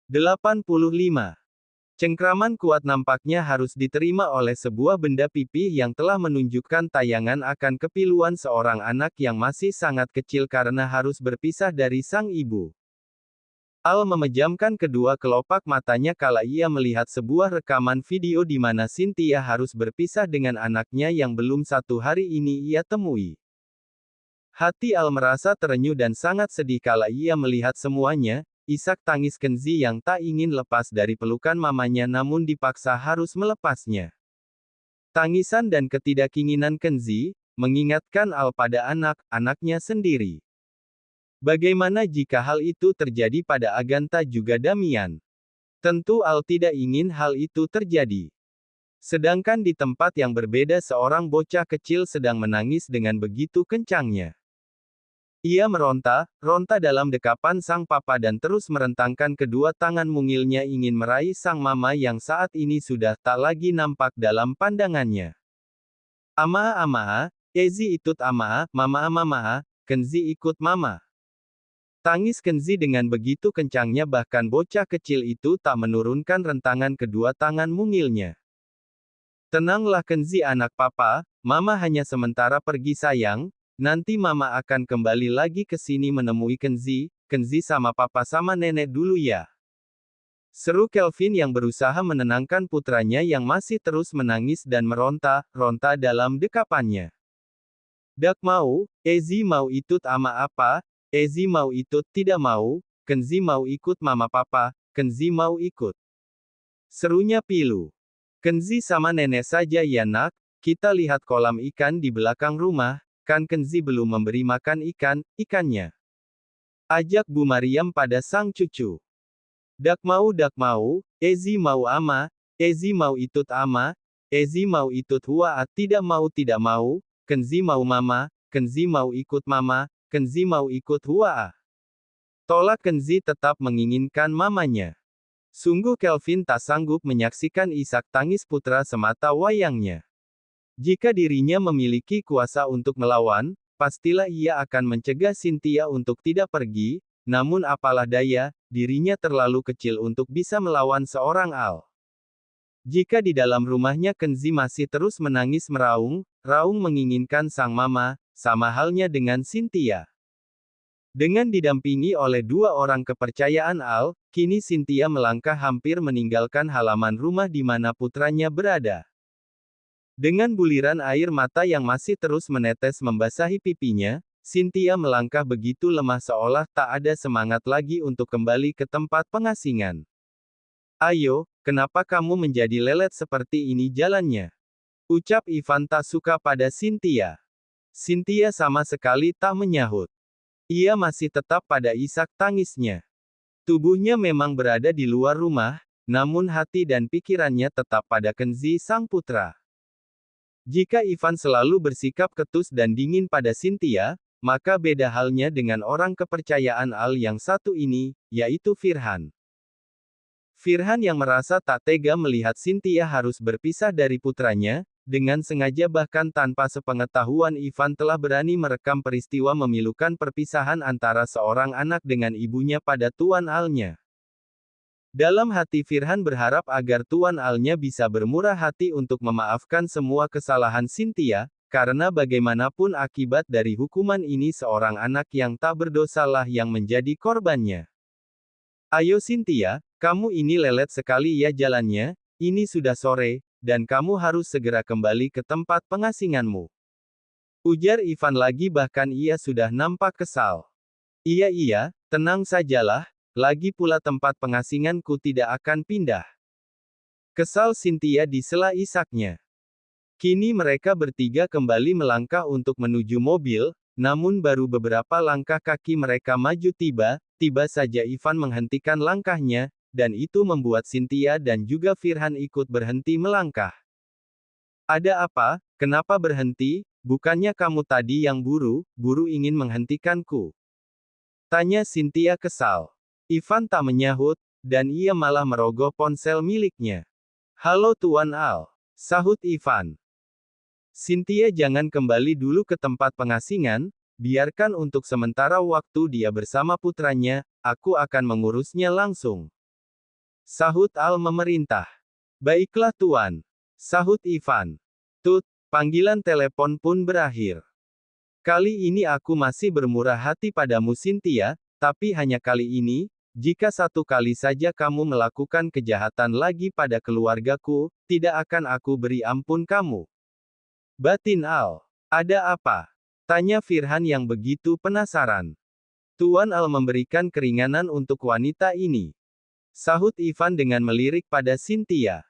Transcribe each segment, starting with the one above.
85. Cengkraman kuat nampaknya harus diterima oleh sebuah benda pipih yang telah menunjukkan tayangan akan kepiluan seorang anak yang masih sangat kecil karena harus berpisah dari sang ibu. Al memejamkan kedua kelopak matanya kala ia melihat sebuah rekaman video di mana Cynthia harus berpisah dengan anaknya yang belum 1 hari ini ia temui. Hati Al merasa terenyuh dan sangat sedih kala ia melihat semuanya. Isak tangis Kenzi yang tak ingin lepas dari pelukan mamanya namun dipaksa harus melepasnya. Tangisan dan ketidakinginan Kenzi, mengingatkan Al pada anak-anaknya sendiri. Bagaimana jika hal itu terjadi pada Agatha juga Damian? Tentu Al tidak ingin hal itu terjadi. Sedangkan di tempat yang berbeda seorang bocah kecil sedang menangis dengan begitu kencangnya. Ia meronta dalam dekapan sang papa dan terus merentangkan kedua tangan mungilnya ingin meraih sang mama yang saat ini sudah tak lagi nampak dalam pandangannya. Ama, Ezi ikut ama, mama, Kenzi ikut mama. Tangis Kenzi dengan begitu kencangnya bahkan bocah kecil itu tak menurunkan rentangan kedua tangan mungilnya. Tenanglah Kenzi anak papa, mama hanya sementara pergi sayang. Nanti mama akan kembali lagi ke sini menemui Kenzi sama papa sama nenek dulu ya. Seru Kelvin yang berusaha menenangkan putranya yang masih terus menangis dan meronta dalam dekapannya. Dak mau, Ezi mau ikut ama apa, Ezi mau ikut tidak mau, Kenzi mau ikut mama papa, Kenzi mau ikut. Serunya pilu. Kenzi sama nenek saja ya nak, kita lihat kolam ikan di belakang rumah. Kan Kenzi belum memberi makan ikannya. Ajak Bu Mariam pada sang cucu. Dak mau, Ezi mau ama, Ezi mau ikut ama, Ezi mau ikut hua tidak mau, Kenzi mau mama, Kenzi mau ikut mama, Kenzi mau ikut hua. Tolak Kenzi tetap menginginkan mamanya. Sungguh Kelvin tak sanggup menyaksikan isak tangis putra semata wayangnya. Jika dirinya memiliki kuasa untuk melawan, pastilah ia akan mencegah Cynthia untuk tidak pergi, namun apalah daya, dirinya terlalu kecil untuk bisa melawan seorang Al. Jika di dalam rumahnya Kenzi masih terus menangis meraung menginginkan sang mama, sama halnya dengan Cynthia. Dengan didampingi oleh 2 orang kepercayaan Al, kini Cynthia melangkah hampir meninggalkan halaman rumah di mana putranya berada. Dengan buliran air mata yang masih terus menetes membasahi pipinya, Cynthia melangkah begitu lemah seolah tak ada semangat lagi untuk kembali ke tempat pengasingan. Ayo, kenapa kamu menjadi lelet seperti ini jalannya? Ucap Ivan tak suka pada Cynthia. Cynthia sama sekali tak menyahut. Ia masih tetap pada isak tangisnya. Tubuhnya memang berada di luar rumah, namun hati dan pikirannya tetap pada Kenzi sang putra. Jika Ivan selalu bersikap ketus dan dingin pada Cynthia, maka beda halnya dengan orang kepercayaan Al yang satu ini, yaitu Firhan. Firhan yang merasa tak tega melihat Cynthia harus berpisah dari putranya, dengan sengaja bahkan tanpa sepengetahuan Ivan telah berani merekam peristiwa memilukan perpisahan antara seorang anak dengan ibunya pada Tuan Alnya. Dalam hati Firhan berharap agar Tuan Alnya bisa bermurah hati untuk memaafkan semua kesalahan Cynthia, karena bagaimanapun akibat dari hukuman ini seorang anak yang tak berdosalah yang menjadi korbannya. Ayo Cynthia, kamu ini lelet sekali ya jalannya, ini sudah sore, dan kamu harus segera kembali ke tempat pengasinganmu. Ujar Ivan lagi bahkan ia sudah nampak kesal. Iya, tenang sajalah. Lagi pula tempat pengasinganku tidak akan pindah. Kesal Cynthia di sela isaknya. Kini mereka bertiga kembali melangkah untuk menuju mobil, namun baru beberapa langkah kaki mereka maju tiba saja Ivan menghentikan langkahnya, dan itu membuat Cynthia dan juga Firhan ikut berhenti melangkah. Ada apa? Kenapa berhenti? Bukannya kamu tadi yang buru ingin menghentikanku? Tanya Cynthia kesal. Ivan tak menyahut, dan ia malah merogoh ponsel miliknya. Halo Tuan Al, sahut Ivan. Cynthia jangan kembali dulu ke tempat pengasingan, biarkan untuk sementara waktu dia bersama putranya, aku akan mengurusnya langsung. Sahut Al memerintah. Baiklah Tuan. Sahut Ivan. Tut, panggilan telepon pun berakhir. Kali ini aku masih bermurah hati padamu Cynthia, tapi hanya kali ini, jika satu kali saja kamu melakukan kejahatan lagi pada keluargaku, tidak akan aku beri ampun kamu. Batin Al. Ada apa? Tanya Firhan yang begitu penasaran. Tuan Al memberikan keringanan untuk wanita ini. Sahut Ivan dengan melirik pada Cynthia.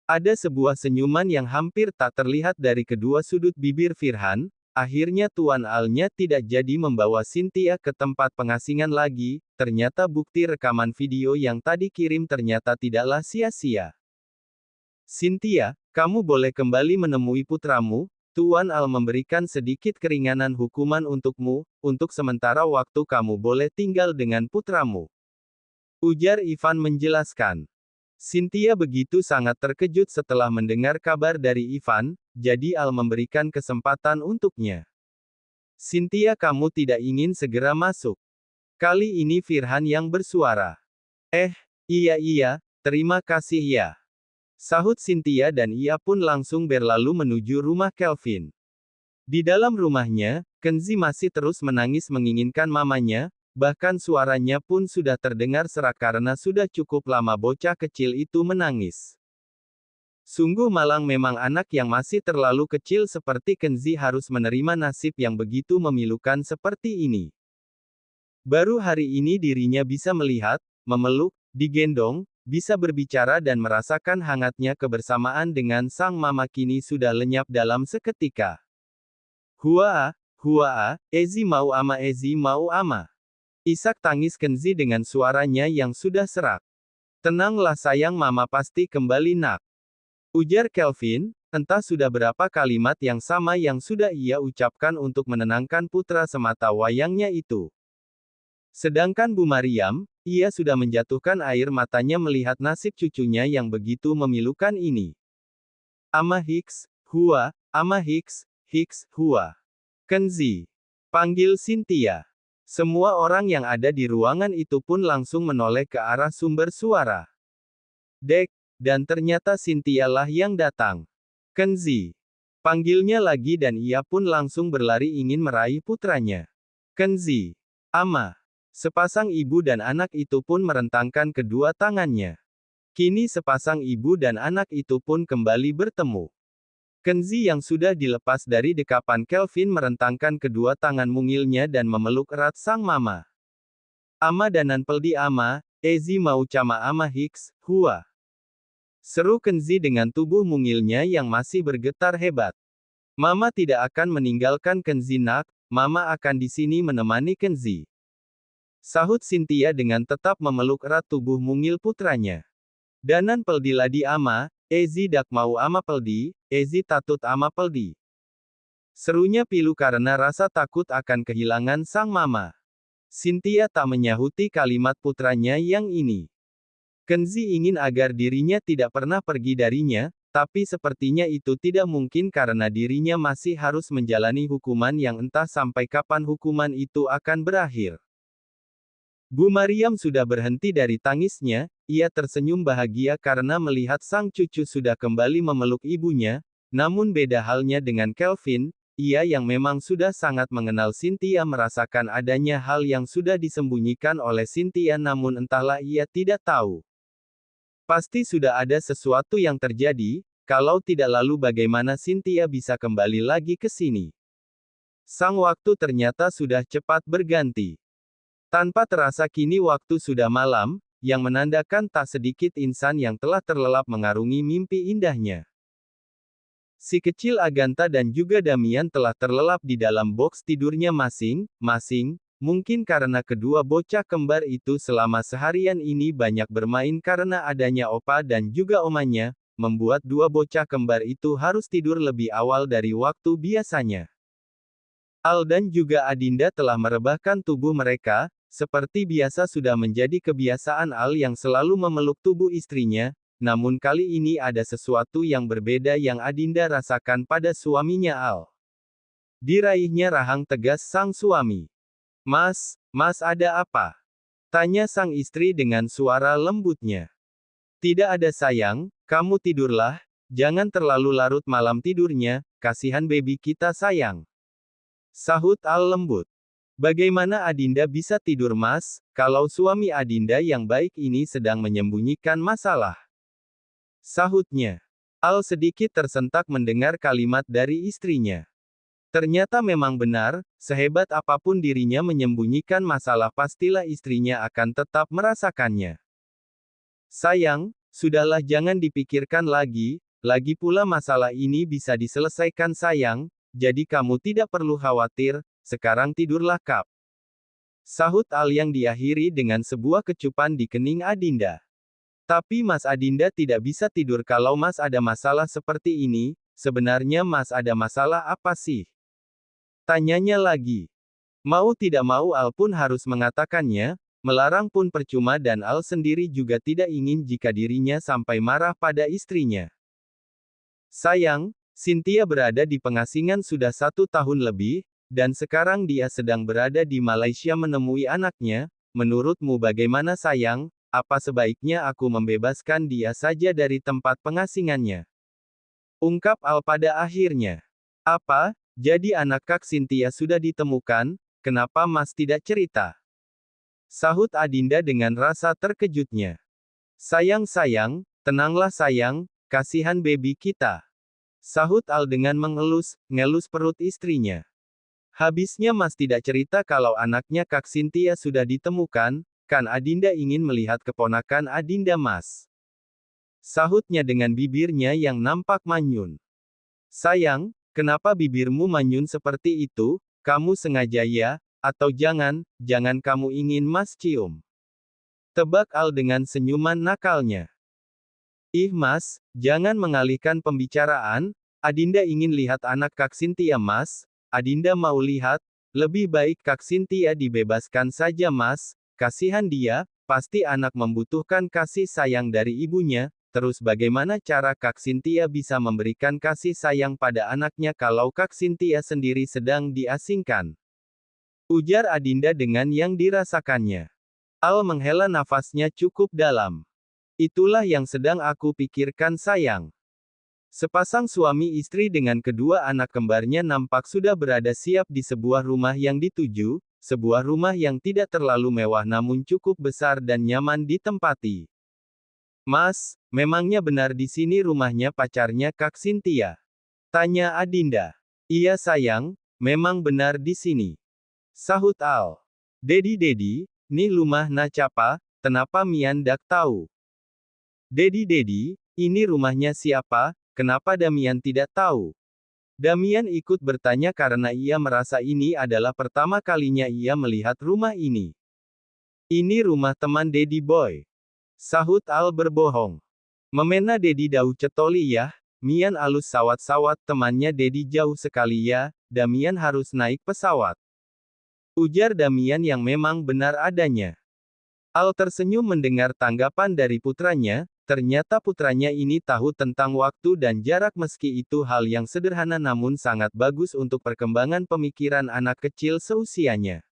Ada sebuah senyuman yang hampir tak terlihat dari kedua sudut bibir Firhan. Akhirnya Tuan Al-nya tidak jadi membawa Cynthia ke tempat pengasingan lagi. Ternyata bukti rekaman video yang tadi kirim ternyata tidaklah sia-sia. Cynthia, kamu boleh kembali menemui putramu. Tuan Al memberikan sedikit keringanan hukuman untukmu. Untuk sementara waktu kamu boleh tinggal dengan putramu. Ujar Ivan menjelaskan. Cynthia begitu sangat terkejut setelah mendengar kabar dari Ivan, jadi Al memberikan kesempatan untuknya. Cynthia, kamu tidak ingin segera masuk? Kali ini Firhan yang bersuara. Iya, terima kasih ya. Sahut Cynthia dan ia pun langsung berlalu menuju rumah Kelvin. Di dalam rumahnya, Kenzi masih terus menangis menginginkan mamanya, bahkan suaranya pun sudah terdengar serak karena sudah cukup lama bocah kecil itu menangis. Sungguh malang memang anak yang masih terlalu kecil seperti Kenzi harus menerima nasib yang begitu memilukan seperti ini. Baru hari ini dirinya bisa melihat, memeluk, digendong, bisa berbicara dan merasakan hangatnya kebersamaan dengan sang mama kini sudah lenyap dalam seketika. Hua, Ezi mau ama. Isak tangis Kenzi dengan suaranya yang sudah serak. Tenanglah sayang, mama pasti kembali nak. Ujar Kelvin, entah sudah berapa kalimat yang sama yang sudah ia ucapkan untuk menenangkan putra semata wayangnya itu. Sedangkan Bu Mariam, ia sudah menjatuhkan air matanya melihat nasib cucunya yang begitu memilukan ini. Ama Hicks, Hua, Hua. Kenzi. Panggil Cynthia. Semua orang yang ada di ruangan itu pun langsung menoleh ke arah sumber suara. Dek, dan ternyata Cynthia lah yang datang. Kenzi. Panggilnya lagi dan ia pun langsung berlari ingin meraih putranya. Kenzi. Ama. Sepasang ibu dan anak itu pun merentangkan kedua tangannya. Kini sepasang ibu dan anak itu pun kembali bertemu. Kenzi yang sudah dilepas dari dekapan Kelvin merentangkan kedua tangan mungilnya dan memeluk erat sang mama. Ama danan peldi ama, Ezi mau cama ama Hicks, Hua. Seru Kenzi dengan tubuh mungilnya yang masih bergetar hebat. Mama tidak akan meninggalkan Kenzi nak, mama akan di sini menemani Kenzi. Sahut Cynthia dengan tetap memeluk erat tubuh mungil putranya. Danan peldi ladi ama, Ezi dak mau ama peldi, Ezi tatut ama peldi. Serunya pilu karena rasa takut akan kehilangan sang mama. Cynthia tak menyahuti kalimat putranya yang ini. Kenzi ingin agar dirinya tidak pernah pergi darinya, tapi sepertinya itu tidak mungkin karena dirinya masih harus menjalani hukuman yang entah sampai kapan hukuman itu akan berakhir. Bu Mariam sudah berhenti dari tangisnya, ia tersenyum bahagia karena melihat sang cucu sudah kembali memeluk ibunya, namun beda halnya dengan Kelvin, ia yang memang sudah sangat mengenal Cynthia merasakan adanya hal yang sudah disembunyikan oleh Cynthia namun entahlah ia tidak tahu. Pasti sudah ada sesuatu yang terjadi, kalau tidak lalu bagaimana Cynthia bisa kembali lagi ke sini. Sang waktu ternyata sudah cepat berganti. Tanpa terasa kini waktu sudah malam, yang menandakan tak sedikit insan yang telah terlelap mengarungi mimpi indahnya. Si kecil Agatha dan juga Damian telah terlelap di dalam box tidurnya masing-masing, mungkin karena kedua bocah kembar itu selama seharian ini banyak bermain karena adanya opa dan juga omanya, membuat dua bocah kembar itu harus tidur lebih awal dari waktu biasanya. Al dan juga Adinda telah merebahkan tubuh mereka. Seperti biasa sudah menjadi kebiasaan Al yang selalu memeluk tubuh istrinya, namun kali ini ada sesuatu yang berbeda yang Adinda rasakan pada suaminya Al. Diraihnya rahang tegas sang suami. Mas ada apa? Tanya sang istri dengan suara lembutnya. Tidak ada sayang, kamu tidurlah, jangan terlalu larut malam tidurnya, kasihan baby kita sayang. Sahut Al lembut. Bagaimana Adinda bisa tidur Mas, kalau suami Adinda yang baik ini sedang menyembunyikan masalah? Sahutnya. Al sedikit tersentak mendengar kalimat dari istrinya. Ternyata memang benar, sehebat apapun dirinya menyembunyikan masalah pastilah istrinya akan tetap merasakannya. Sayang, sudahlah jangan dipikirkan lagi pula masalah ini bisa diselesaikan sayang, jadi kamu tidak perlu khawatir, sekarang tidurlah Kap. Sahut Al yang diakhiri dengan sebuah kecupan di kening Adinda. Tapi Mas Adinda tidak bisa tidur kalau Mas ada masalah seperti ini, sebenarnya Mas ada masalah apa sih? Tanyanya lagi. Mau tidak mau Al pun harus mengatakannya, melarang pun percuma dan Al sendiri juga tidak ingin jika dirinya sampai marah pada istrinya. Sayang, Cynthia berada di pengasingan sudah 1 tahun lebih, dan sekarang dia sedang berada di Malaysia menemui anaknya, menurutmu bagaimana sayang? Apa sebaiknya aku membebaskan dia saja dari tempat pengasingannya? Ungkap Al pada akhirnya. Apa, jadi anak Kak Cynthia sudah ditemukan, kenapa Mas tidak cerita? Sahut Adinda dengan rasa terkejutnya. Sayang, tenanglah sayang, kasihan baby kita. Sahut Al dengan ngelus perut istrinya. Habisnya Mas tidak cerita kalau anaknya Kak Cynthia sudah ditemukan, kan Adinda ingin melihat keponakan Adinda Mas. Sahutnya dengan bibirnya yang nampak manyun. Sayang, kenapa bibirmu manyun seperti itu, kamu sengaja ya, atau jangan kamu ingin Mas cium? Tebak Al dengan senyuman nakalnya. Ih Mas, jangan mengalihkan pembicaraan, Adinda ingin lihat anak Kak Cynthia Mas, Adinda mau lihat, lebih baik Kak Cynthia dibebaskan saja Mas. Kasihan dia, pasti anak membutuhkan kasih sayang dari ibunya, terus bagaimana cara Kak Cynthia bisa memberikan kasih sayang pada anaknya kalau Kak Cynthia sendiri sedang diasingkan? Ujar Adinda dengan yang dirasakannya. Al menghela nafasnya cukup dalam. Itulah yang sedang aku pikirkan sayang. Sepasang suami istri dengan kedua anak kembarnya nampak sudah berada siap di sebuah rumah yang dituju, sebuah rumah yang tidak terlalu mewah namun cukup besar dan nyaman ditempati. Mas, memangnya benar di sini rumahnya pacarnya Kak Cynthia? Tanya Adinda. Iya sayang, memang benar di sini. Sahut Al. Dedi, nih rumah na capa, kenapa Mian dak tahu? Dedi, ini rumahnya siapa, kenapa Damian tidak tahu? Damian ikut bertanya karena ia merasa ini adalah pertama kalinya ia melihat rumah ini. Ini rumah teman Dedi Boy. Sahut Al berbohong. Memena Dedi dau cetoli ya, Mian alus sawat-sawat temannya Dedi jauh sekali ya, Damian harus naik pesawat. Ujar Damian yang memang benar adanya. Al tersenyum mendengar tanggapan dari putranya. Ternyata putranya ini tahu tentang waktu dan jarak meski itu hal yang sederhana namun sangat bagus untuk perkembangan pemikiran anak kecil seusianya.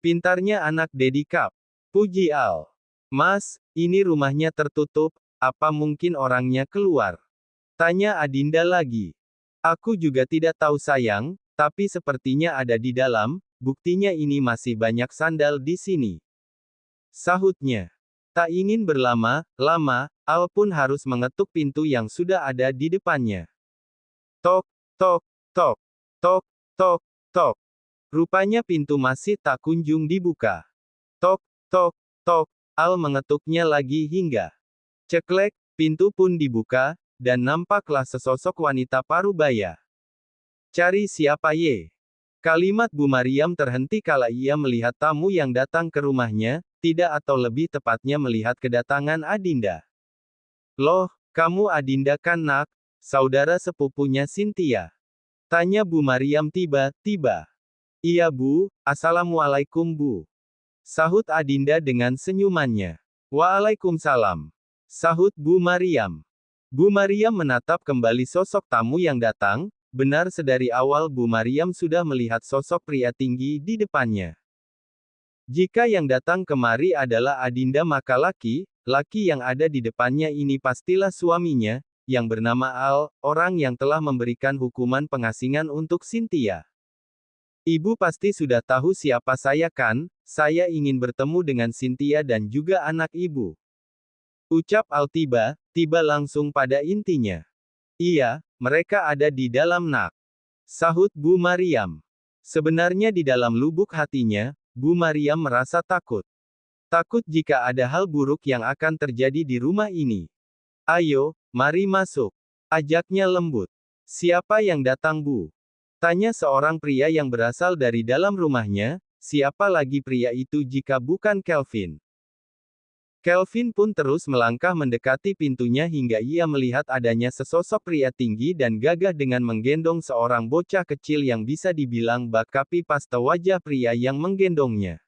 Pintarnya anak Dedi Kap. Puji Al. Mas, ini rumahnya tertutup, apa mungkin orangnya keluar? Tanya Adinda lagi. Aku juga tidak tahu sayang, tapi sepertinya ada di dalam, buktinya ini masih banyak sandal di sini. Sahutnya. Tak ingin berlama-lama, Al pun harus mengetuk pintu yang sudah ada di depannya. Tok, tok, tok, tok, tok, tok. Rupanya pintu masih tak kunjung dibuka. Tok, tok, tok, Al mengetuknya lagi hingga ceklek, pintu pun dibuka, dan nampaklah sesosok wanita parubaya. Cari siapa ye? Kalimat Bu Mariam terhenti kala ia melihat tamu yang datang ke rumahnya, tidak atau lebih tepatnya melihat kedatangan Adinda. Loh, kamu Adinda kan nak, saudara sepupunya Cynthia? Tanya Bu Mariam tiba-tiba. Iya Bu, Assalamualaikum Bu. Sahut Adinda dengan senyumannya. Waalaikumsalam. Sahut Bu Mariam. Bu Mariam menatap kembali sosok tamu yang datang, benar sedari awal Bu Mariam sudah melihat sosok pria tinggi di depannya. Jika yang datang kemari adalah Adinda maka laki yang ada di depannya ini pastilah suaminya, yang bernama Al, orang yang telah memberikan hukuman pengasingan untuk Cynthia. Ibu pasti sudah tahu siapa saya kan, saya ingin bertemu dengan Cynthia dan juga anak ibu. Ucap Al tiba langsung pada intinya. Iya, mereka ada di dalam nak. Sahut Bu Mariam. Sebenarnya di dalam lubuk hatinya, Bu Mariam merasa takut. Takut jika ada hal buruk yang akan terjadi di rumah ini. Ayo, mari masuk. Ajaknya lembut. Siapa yang datang Bu? Tanya seorang pria yang berasal dari dalam rumahnya, siapa lagi pria itu jika bukan Kelvin? Kelvin pun terus melangkah mendekati pintunya hingga ia melihat adanya sesosok pria tinggi dan gagah dengan menggendong seorang bocah kecil yang bisa dibilang bak kapi pasta wajah pria yang menggendongnya.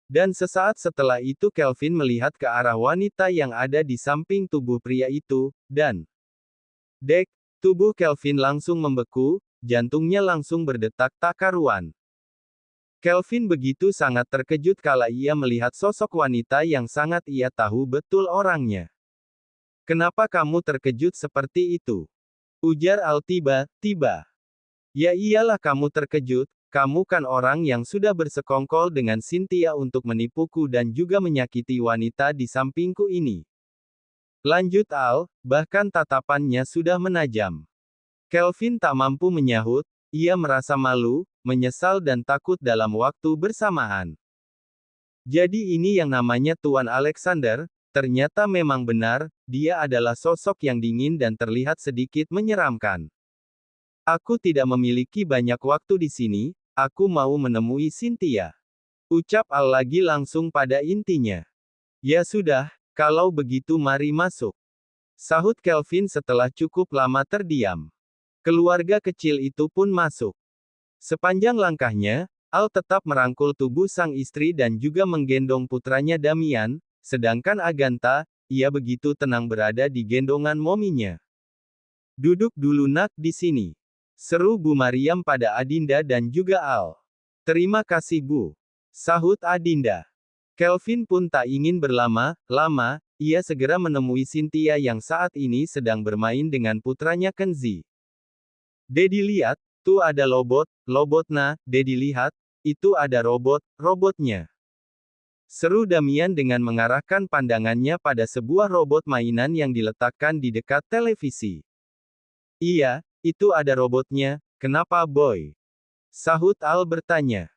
Dan sesaat setelah itu Kelvin melihat ke arah wanita yang ada di samping tubuh pria itu, dan dek, tubuh Kelvin langsung membeku, jantungnya langsung berdetak tak karuan. Kelvin begitu sangat terkejut kala ia melihat sosok wanita yang sangat ia tahu betul orangnya. Kenapa kamu terkejut seperti itu? Ujar Al tiba. Ya iyalah kamu terkejut, kamu kan orang yang sudah bersekongkol dengan Cynthia untuk menipuku dan juga menyakiti wanita di sampingku ini. Lanjut Al, bahkan tatapannya sudah menajam. Kelvin tak mampu menyahut, ia merasa malu, menyesal dan takut dalam waktu bersamaan. Jadi ini yang namanya Tuan Alexander, ternyata memang benar, dia adalah sosok yang dingin dan terlihat sedikit menyeramkan. Aku tidak memiliki banyak waktu di sini, aku mau menemui Cynthia. Ucap Al lagi langsung pada intinya. Ya sudah, kalau begitu mari masuk. Sahut Kelvin setelah cukup lama terdiam. Keluarga kecil itu pun masuk. Sepanjang langkahnya, Al tetap merangkul tubuh sang istri dan juga menggendong putranya Damian, sedangkan Agatha, ia begitu tenang berada di gendongan mominya. Duduk dulu nak di sini. Seru Bu Mariam pada Adinda dan juga Al. Terima kasih Bu. Sahut Adinda. Kelvin pun tak ingin berlama-lama, ia segera menemui Cynthia yang saat ini sedang bermain dengan putranya Kenzi. Dedi lihat, tuh ada robotnya, Dedi lihat, itu ada robotnya. Seru Damian dengan mengarahkan pandangannya pada sebuah robot mainan yang diletakkan di dekat televisi. Iya, itu ada robotnya, kenapa boy? Sahut Al bertanya.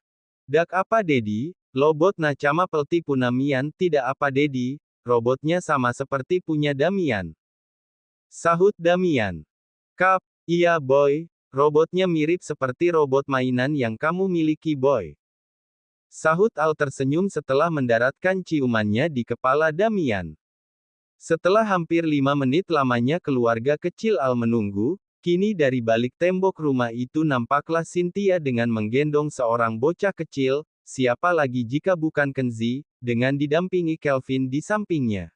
Dak apa Dedi, robot Nacama pelti punamian, tidak apa Dedi, robotnya sama seperti punya Damian. Sahut Damian. Kap, iya boy, robotnya mirip seperti robot mainan yang kamu miliki boy. Sahut Al tersenyum setelah mendaratkan ciumannya di kepala Damian. Setelah hampir 5 menit lamanya keluarga kecil Al menunggu, kini dari balik tembok rumah itu nampaklah Cynthia dengan menggendong seorang bocah kecil, siapa lagi jika bukan Kenzi, dengan didampingi Kelvin di sampingnya.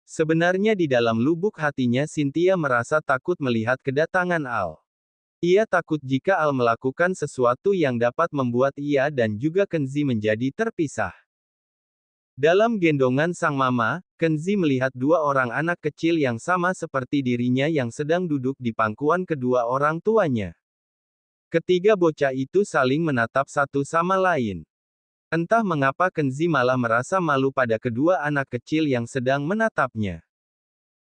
Sebenarnya di dalam lubuk hatinya Cynthia merasa takut melihat kedatangan Al. Ia takut jika Al melakukan sesuatu yang dapat membuat ia dan juga Kenzi menjadi terpisah. Dalam gendongan sang mama, Kenzi melihat dua orang anak kecil yang sama seperti dirinya yang sedang duduk di pangkuan kedua orang tuanya. Ketiga bocah itu saling menatap satu sama lain. Entah mengapa Kenzi malah merasa malu pada kedua anak kecil yang sedang menatapnya.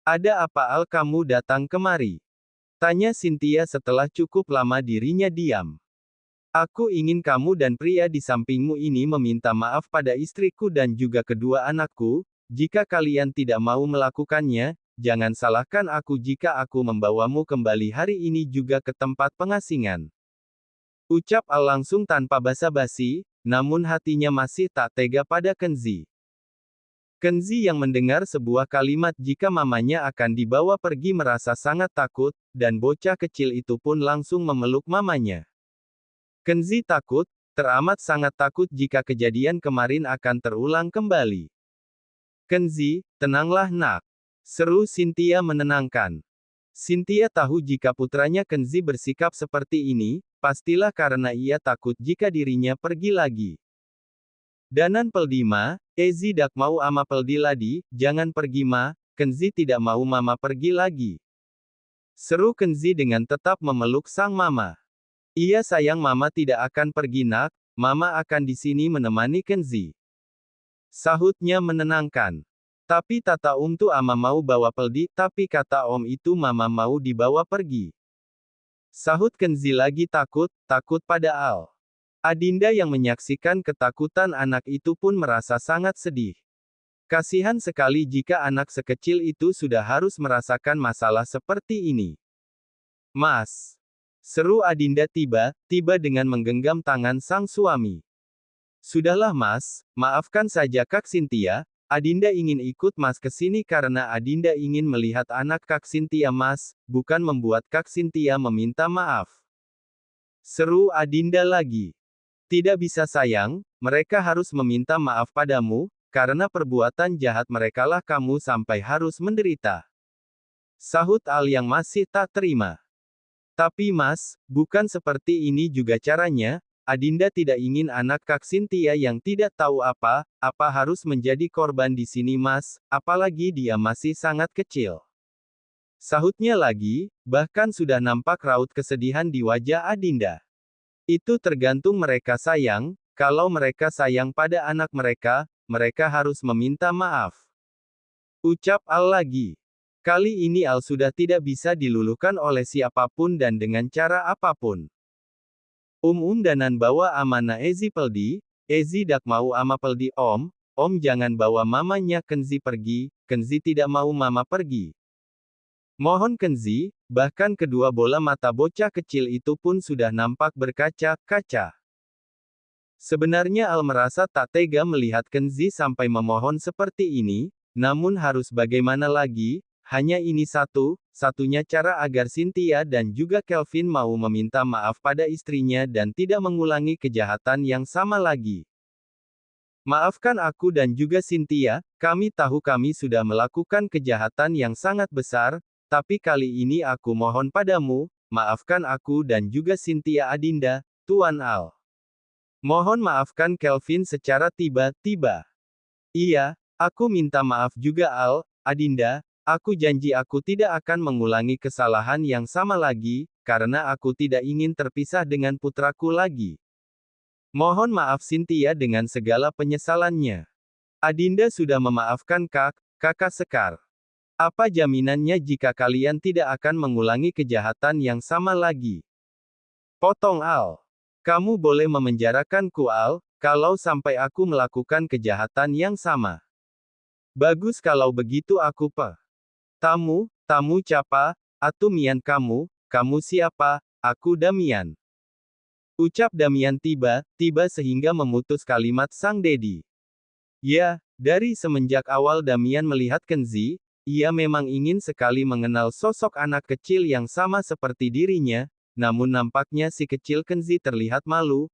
Ada apa Al kamu datang kemari? Tanya Cynthia setelah cukup lama dirinya diam. Aku ingin kamu dan pria di sampingmu ini meminta maaf pada istriku dan juga kedua anakku, jika kalian tidak mau melakukannya, jangan salahkan aku jika aku membawamu kembali hari ini juga ke tempat pengasingan. Ucap Al langsung tanpa basa-basi, namun hatinya masih tak tega pada Kenzi. Kenzi yang mendengar sebuah kalimat jika mamanya akan dibawa pergi merasa sangat takut, dan bocah kecil itu pun langsung memeluk mamanya. Kenzi takut, teramat sangat takut jika kejadian kemarin akan terulang kembali. Kenzi, tenanglah nak. Seru Cynthia menenangkan. Cynthia tahu jika putranya Kenzi bersikap seperti ini, pastilah karena ia takut jika dirinya pergi lagi. Danan peldi ma, Ezi dak mau ama peldi ladi, jangan pergi ma, Kenzi tidak mau mama pergi lagi. Seru Kenzi dengan tetap memeluk sang mama. Iya sayang mama tidak akan pergi nak, mama akan di sini menemani Kenzi. Sahutnya menenangkan. Tapi tata tuh ama mau bawa peldi, tapi kata om itu mama mau dibawa pergi. Sahut Kenzi lagi takut pada Al. Adinda yang menyaksikan ketakutan anak itu pun merasa sangat sedih. Kasihan sekali jika anak sekecil itu sudah harus merasakan masalah seperti ini. Mas. Seru Adinda tiba dengan menggenggam tangan sang suami. Sudahlah mas, maafkan saja Kak Cynthia, Adinda ingin ikut mas ke sini karena Adinda ingin melihat anak Kak Cynthia mas, bukan membuat Kak Cynthia meminta maaf. Seru Adinda lagi. Tidak bisa sayang, mereka harus meminta maaf padamu, karena perbuatan jahat merekalah kamu sampai harus menderita. Sahut Al yang masih tak terima. Tapi mas, bukan seperti ini juga caranya, Adinda tidak ingin anak Kak Cynthia yang tidak tahu apa harus menjadi korban di sini mas, apalagi dia masih sangat kecil. Sahutnya lagi, bahkan sudah nampak raut kesedihan di wajah Adinda. Itu tergantung mereka sayang, kalau mereka sayang pada anak mereka, mereka harus meminta maaf. Ucap Al lagi. Kali ini Al sudah tidak bisa diluluhkan oleh siapapun dan dengan cara apapun. Danan bawa amana Ezi peldi, Ezi dak mau ama peldi om jangan bawa mamanya Kenzi pergi, Kenzi tidak mau mama pergi. Mohon Kenzi, bahkan kedua bola mata bocah kecil itu pun sudah nampak berkaca-kaca. Sebenarnya Al merasa tak tega melihat Kenzi sampai memohon seperti ini, namun harus bagaimana lagi, hanya ini satunya cara agar Cynthia dan juga Kelvin mau meminta maaf pada istrinya dan tidak mengulangi kejahatan yang sama lagi. Maafkan aku dan juga Cynthia, kami tahu kami sudah melakukan kejahatan yang sangat besar, tapi kali ini aku mohon padamu, maafkan aku dan juga Cynthia Adinda, Tuan Al. Mohon maafkan Kelvin secara tiba-tiba. Iya, aku minta maaf juga Al, Adinda. Aku janji aku tidak akan mengulangi kesalahan yang sama lagi, karena aku tidak ingin terpisah dengan putraku lagi. Mohon maaf Cynthia dengan segala penyesalannya. Adinda sudah memaafkan kakak Sekar. Apa jaminannya jika kalian tidak akan mengulangi kejahatan yang sama lagi? Potong Al. Kamu boleh memenjarakanku Al, kalau sampai aku melakukan kejahatan yang sama. Bagus kalau begitu aku Tamu capa, atu Mian kamu siapa, aku Damian. Ucap Damian tiba sehingga memutus kalimat sang Dedi. Ya, dari semenjak awal Damian melihat Kenzi, ia memang ingin sekali mengenal sosok anak kecil yang sama seperti dirinya, namun nampaknya si kecil Kenzi terlihat malu.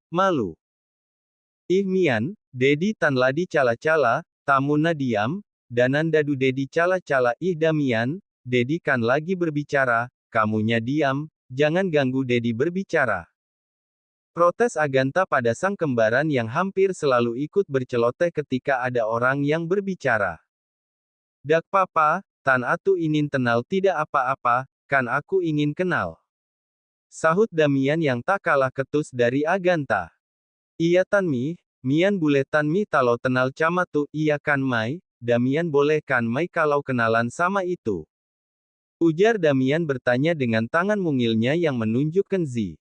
Ih Mian, Dedi tan ladi cala-cala, tamuna diam, Danan dadu Dedi cala-cala ih Damian, Dedi kan lagi berbicara, kamunya diam, jangan ganggu Dedi berbicara. Protes Aganta pada sang kembaran yang hampir selalu ikut berceloteh ketika ada orang yang berbicara. Dak papa, tan atu ingin kenal tidak apa-apa, kan aku ingin kenal. Sahut Damian yang tak kalah ketus dari Aganta. Iya tan mi, Mian bule tan mi talo kenal camatu, iya kan mai, Damian boleh kan mai kalau kenalan sama itu? Ujar Damian bertanya dengan tangan mungilnya yang menunjuk Kenzi.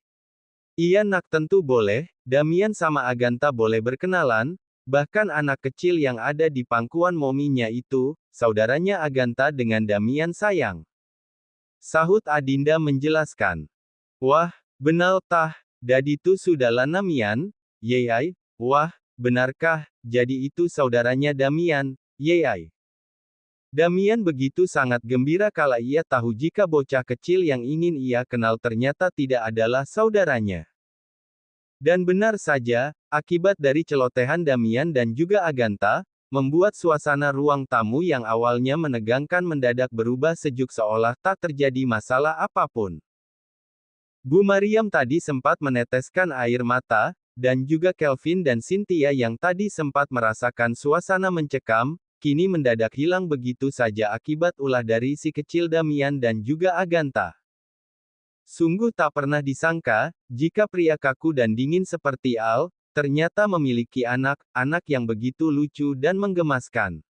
Iya nak tentu boleh, Damian sama Aganta boleh berkenalan, bahkan anak kecil yang ada di pangkuan mominya itu, saudaranya Aganta dengan Damian sayang. Sahut Adinda menjelaskan. Wah, benal tah, dadi tu sudah lana Mian, yeyai, wah, benarkah, jadi itu saudaranya Damian, yeyai. Damian begitu sangat gembira kala ia tahu jika bocah kecil yang ingin ia kenal ternyata tidak adalah saudaranya. Dan benar saja, akibat dari celotehan Damian dan juga Aganta, membuat suasana ruang tamu yang awalnya menegangkan mendadak berubah sejuk seolah tak terjadi masalah apapun. Bu Mariam tadi sempat meneteskan air mata, Dan juga Kelvin dan Cynthia yang tadi sempat merasakan suasana mencekam, kini mendadak hilang begitu saja akibat ulah dari si kecil Damian dan juga Agatha. Sungguh tak pernah disangka, jika pria kaku dan dingin seperti Al, ternyata memiliki anak-anak yang begitu lucu dan menggemaskan.